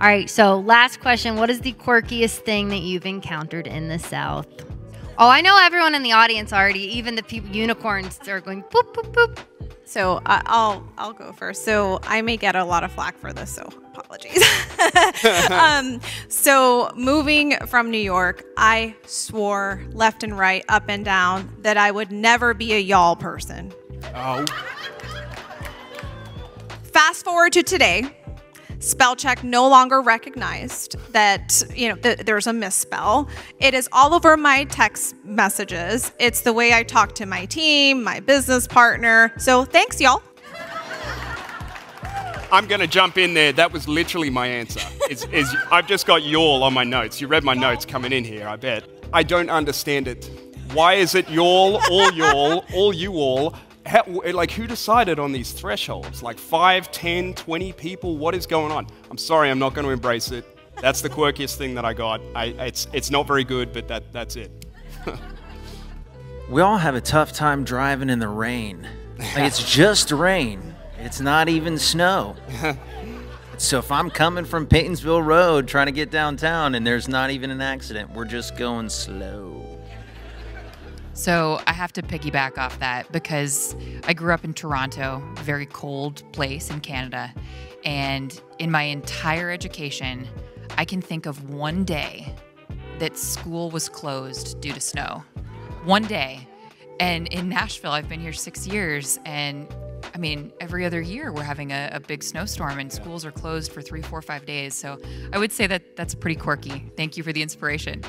All right, so last question. What is the quirkiest thing that you've encountered in the South? Oh, I know everyone in the audience already, even the people, unicorns are going boop, boop, boop. So I'll go first. So I may get a lot of flack for this, so apologies. So moving from New York, I swore left and right, up and down, that I would never be a y'all person. Oh. Fast forward to today. Spell check no longer recognized that, there's a misspell. It is all over my text messages. It's the way I talk to my team, my business partner. So thanks, y'all. I'm going to jump in there. That was literally my answer. I've just got y'all on my notes. You read my notes coming in here, I bet. I don't understand it. Why is it y'all, all you all? Who decided on these thresholds? Like 5, 10, 20 people? What is going on? I'm sorry, I'm not going to embrace it. That's the quirkiest thing that I got. It's not very good, but that's it. We all have a tough time driving in the rain. Like, it's just rain. It's not even snow. So if I'm coming from Paytonsville Road trying to get downtown and there's not even an accident, we're just going slow. So I have to piggyback off that because I grew up in Toronto, a very cold place in Canada. And in my entire education, I can think of one day that school was closed due to snow. One day. And in Nashville, I've been here 6 years. And I mean, every other year we're having a big snowstorm and schools are closed for 3, 4, 5 days. So I would say that that's pretty quirky. Thank you for the inspiration.